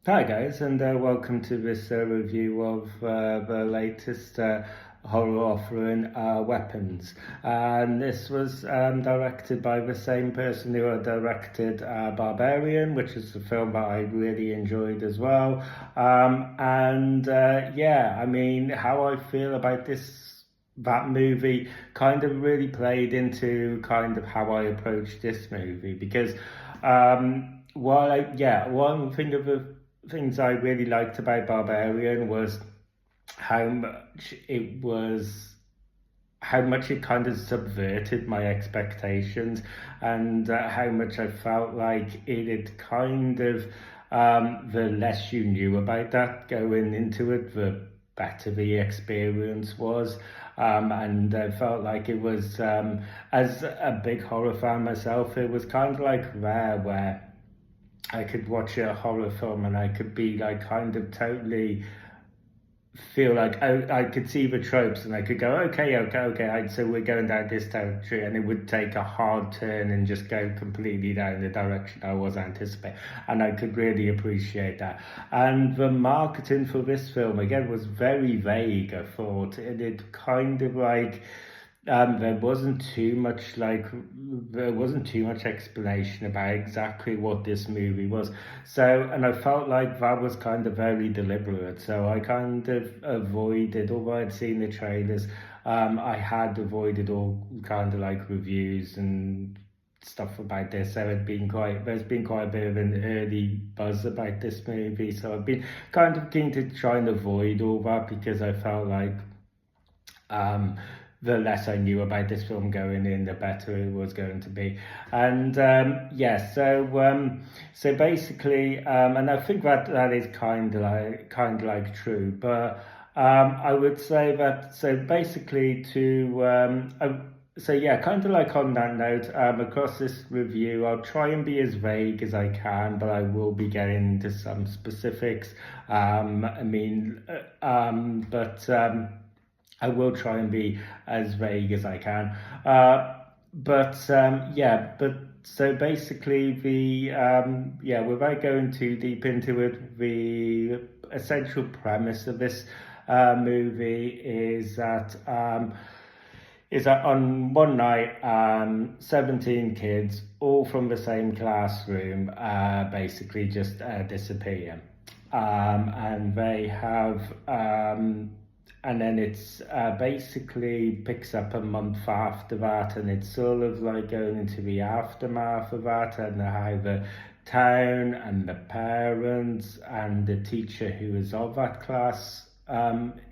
Hi guys, and welcome to this review of the latest horror offering, Weapons. And this was directed by the same person who had directed Barbarian, which is a film that I really enjoyed as well. Yeah, I mean, how I feel about that movie kind of really played into kind of how I approached this movie because one thing of the things I really liked about Barbarian was how much it was how much it kind of subverted my expectations, and how much I felt like it had kind of the less you knew about that going into it, the better the experience was. And I felt like it was, as a big horror fan myself, it was kind of like rare where I could watch a horror film and I could be like kind of totally feel like I could see the tropes and I could go, okay, so we're going down this territory, and it would take a hard turn and just go completely down the direction I was anticipating. And I could really appreciate that. And the marketing for this film, again, was very vague, I thought. And it kind of like, there wasn't too much explanation about exactly what this movie was. So, and I felt like that was kind of very deliberate. So I kind of avoided, although I'd seen the trailers, I had avoided all kind of like reviews and stuff about this. There's been quite a bit of an early buzz about this movie. So I've been kind of keen to try and avoid all that because I felt like, um, the less I knew about this film going in, the better it was going to be. And so basically, and I think that is kind of like true, but I would say that so basically so yeah, kind of like on that note, across this review, I'll try and be as vague as I can, but I will be getting into some specifics. I mean, but I will try and be as vague as I can. But so basically, without going too deep into it, the essential premise of this movie is that on one night, 17 kids, all from the same classroom, basically just disappear. And they have and then it's basically picks up a month after that, and it's sort of like going into the aftermath of that, and how the town and the parents and the teacher who is of that class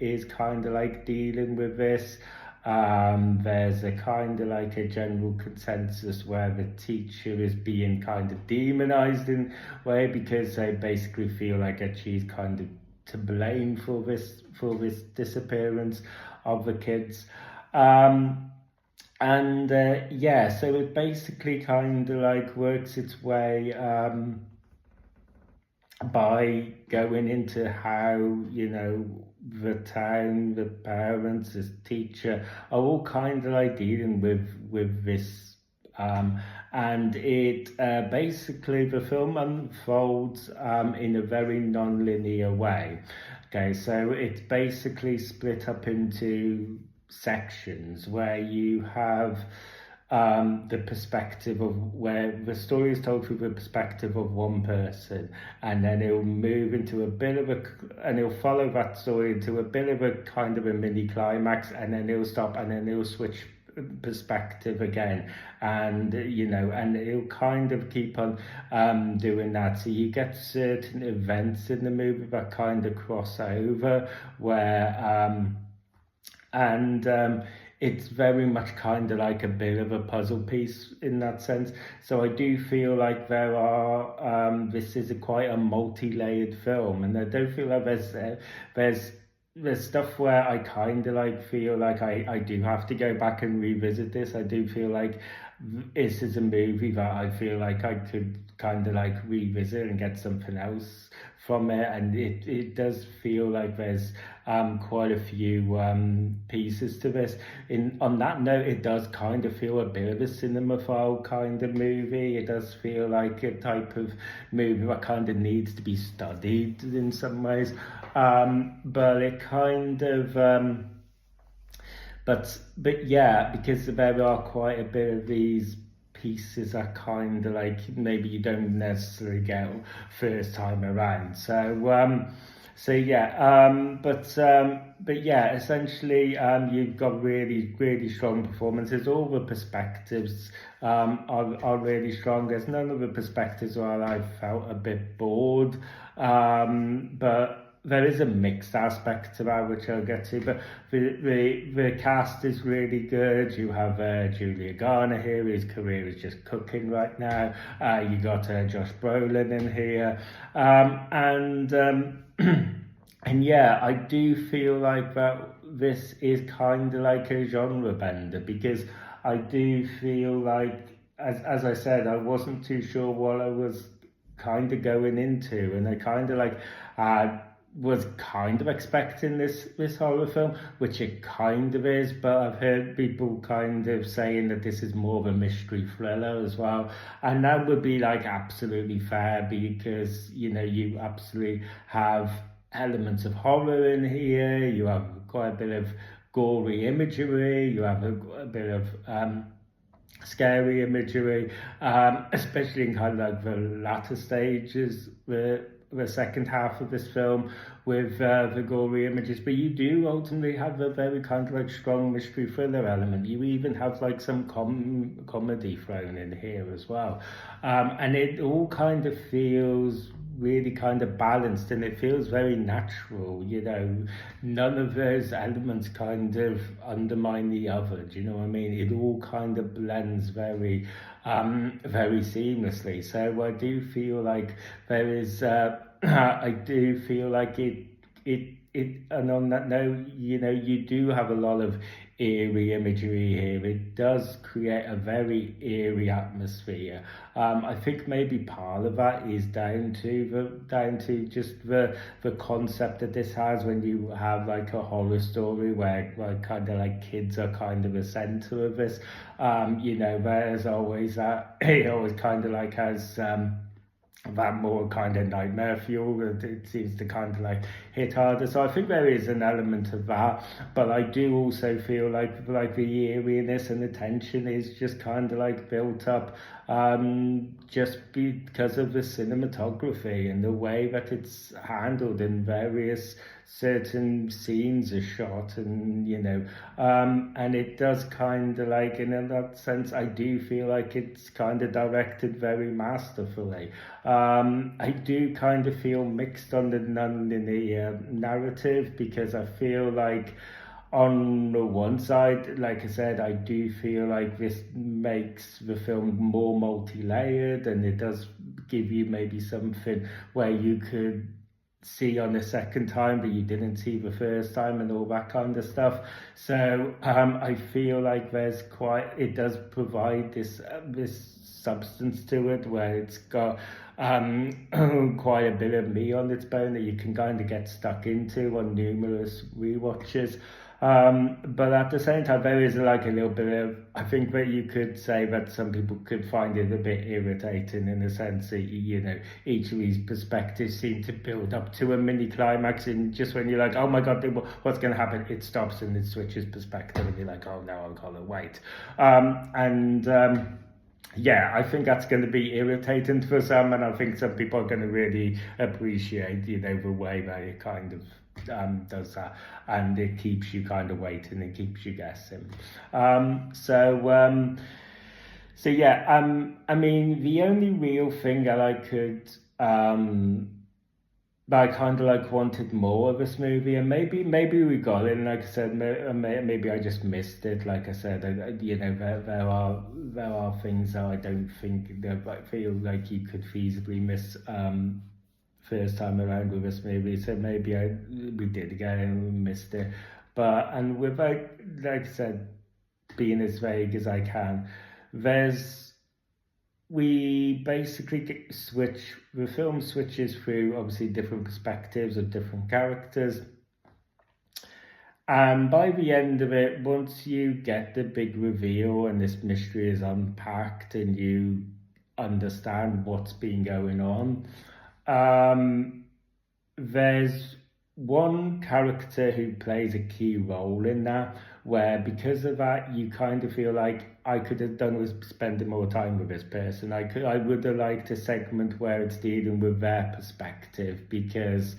is kind of like dealing with this. There's a kind of like a general consensus where the teacher is being kind of demonized in a way because they basically feel like that she's kind of to blame for this disappearance of the kids. So it basically kind of like works its way by going into how, you know, the town, the parents, the teacher are all kind of like dealing with this. And it basically the film unfolds in a very non-linear way. Okay, so it's basically split up into sections where you have the perspective of where the story is told through the perspective of one person, and then it'll move into a bit of a, and it'll follow that story into a bit of a kind of a mini climax, and then it'll stop, and then it'll switch perspective again, and you know, and it'll kind of keep on doing that. So you get certain events in the movie that kind of cross over where and it's very much kind of like a bit of a puzzle piece in that sense. So I do feel like this is quite a multi-layered film, and I don't feel like there's stuff where I kind of like feel like I do have to go back and revisit this. I do feel like this is a movie that I feel like I could kind of like revisit and get something else from it, and it does feel like there's quite a few pieces to this. On that note, it does kind of feel a bit of a cinemaphile kind of movie. It does feel like a type of movie that kind of needs to be studied in some ways, but it kind of but yeah, because there are quite a bit of these pieces are kind of like maybe you don't necessarily get first time around. So yeah, but yeah, essentially, you've got really strong performances. All the perspectives are really strong. There's none of the perspectives where I felt a bit bored, but there is a mixed aspect to that, which I'll get to. But the cast is really good. You have Julia Garner here, whose career is just cooking right now. You got Josh Brolin in here, and yeah, I do feel like that this is kind of like a genre bender, because I do feel like, as I said, I wasn't too sure what I was kind of going into, and I kind of like was kind of expecting this horror film, which it kind of is, but I've heard people kind of saying that this is more of a mystery thriller as well, and that would be like absolutely fair, because you absolutely have elements of horror in here. You have quite a bit of gory imagery. You have a bit of scary imagery, especially in kind of like the latter stages, the second half of this film, with the gory images. But you do ultimately have a very kind of like strong mystery thriller element. You even have like some comedy thrown in here as well, and it all kind of feels really kind of balanced, and it feels very natural. None of those elements kind of undermine the other. Do you know what I mean? It all kind of blends very seamlessly. So I do feel like there is I do feel like and on that note, you do have a lot of eerie imagery here. It does create a very eerie atmosphere. I think maybe part of that is down to just the concept that this has, when you have like a horror story where kind of like kids are kind of the center of this. There's always that, it always kind of like has that more kind of nightmare fuel. It seems to kind of like hit harder. So I think there is an element of that, but I do also feel like the eeriness and the tension is just kind of like built up just because of the cinematography and the way that it's handled in various certain scenes are shot, and and it does kind of like, in that sense, I do feel like it's kind of directed very masterfully. I do kind of feel mixed on the non-linear narrative, because I feel like on the one side, like I said, I do feel like this makes the film more multi-layered, and it does give you maybe something where you could see on the second time that you didn't see the first time, and all that kind of stuff. So I feel like it does provide this substance to it, where it's got quite a bit of meat on its bone that you can kind of get stuck into on numerous rewatches. But at the same time, there is like a little bit of, I think that you could say that some people could find it a bit irritating, in the sense that, each of these perspectives seem to build up to a mini climax, and just when you're like, oh my God, what's going to happen? It stops and it switches perspective, and you're like, oh no, I've got to wait. Yeah, I think that's going to be irritating for some, and I think some people are going to really appreciate, the way that it kind of does that, and it keeps you kind of waiting and keeps you guessing. So yeah, I mean, the only real thing that I could but I kind of like wanted more of this movie, and maybe we got it. And like I said, maybe I just missed it. Like I said, there are things that I don't think that I feel like you could feasibly miss first time around with this movie. So maybe we did get it and we missed it. And without, like I said, being as vague as I can, there's we basically the film switches through obviously different perspectives of different characters. And by the end of it, once you get the big reveal and this mystery is unpacked and you understand what's been going on, there's one character who plays a key role in that, where because of that you kind of feel like I could have done with spending more time with this person. I would have liked a segment where it's dealing with their perspective, because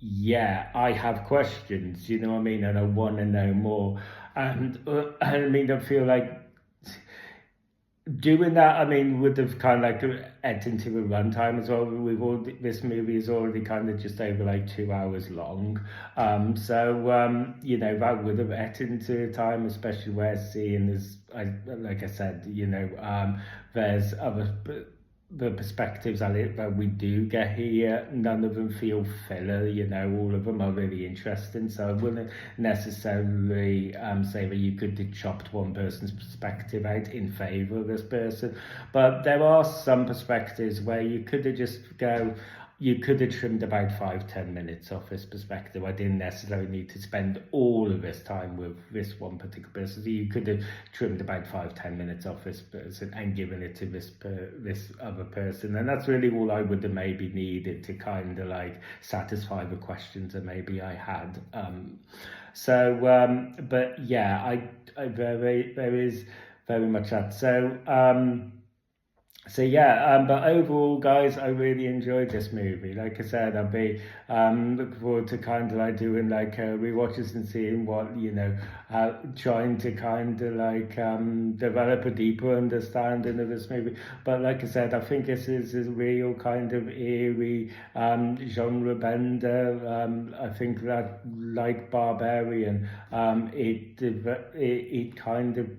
yeah, I have questions, you know what I mean, and I want to know more. And I mean, I feel like doing that, I mean, would have kind of like ate into the runtime as well. This movie is already kind of just over like 2 hours long. You know, that would have ate into time, especially where seeing is, like I said, you know, there's other the perspectives that we do get here, none of them feel filler, you know, all of them are really interesting. So I wouldn't necessarily say that you could have chopped one person's perspective out in favour of this person. But there are some perspectives where you could have just you could have trimmed about 5-10 minutes off this perspective. I didn't necessarily need to spend all of this time with this one particular person. So you could have trimmed about 5-10 minutes off this person and given it to this other person. And that's really all I would have maybe needed to kind of like satisfy the questions that maybe I had. But yeah, there is very much that. So yeah, but overall, guys, I really enjoyed this movie. Like I said, I'll be looking forward to kind of like doing like rewatches and seeing what, you know, trying to kind of like develop a deeper understanding of this movie. But like I said, I think this is a real kind of eerie genre bender. I think that, like Barbarian, it kind of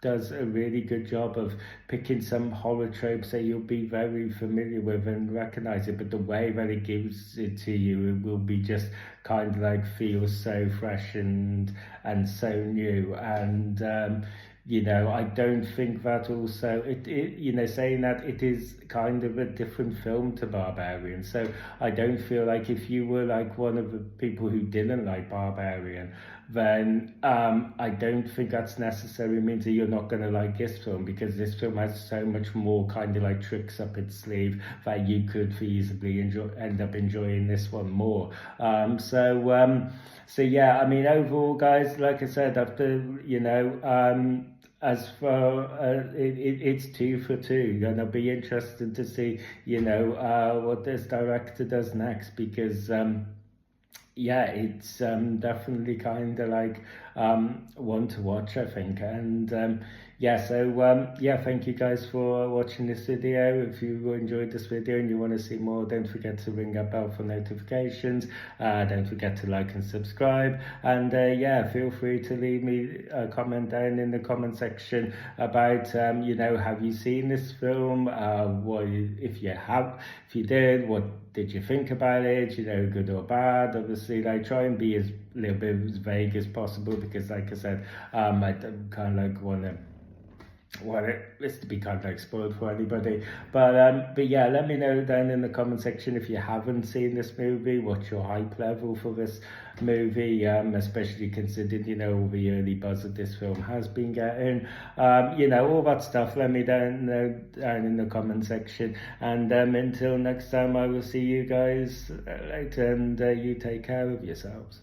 does a really good job of picking some horror tropes that you'll be very familiar with and recognize it, but the way that it gives it to you, it will be just kind of like feels so fresh and so new. And you know, I don't think that also you know, saying that, it is kind of a different film to Barbarian. So I don't feel like if you were like one of the people who didn't like Barbarian, then I don't think that's necessarily means that you're not going to like this film, because this film has so much more kind of like tricks up its sleeve that you could feasibly end up enjoying this one more. So yeah, I mean, overall, guys, like I said, after, you know, as for it's 2 for 2, and I'll be interested to see, you know, what this director does next, because yeah, it's definitely kind of like one to watch, I think. And yeah, so yeah, thank you guys for watching this video. If you enjoyed this video and you want to see more, don't forget to ring that bell for notifications. Don't forget to like and subscribe. And yeah, feel free to leave me a comment down in the comment section about you know, have you seen this film? If you did, what did you think about it? You know, good or bad? Obviously, like, try and be as little bit as vague as possible, because like I said, I don't kind of like want this to be kind of like spoiled for anybody. But yeah, let me know down in the comment section if you haven't seen this movie, what's your hype level for this movie, especially considering, you know, all the early buzz that this film has been getting. You know, all that stuff, let me know down in the comment section. And until next time, I will see you guys later, and you take care of yourselves.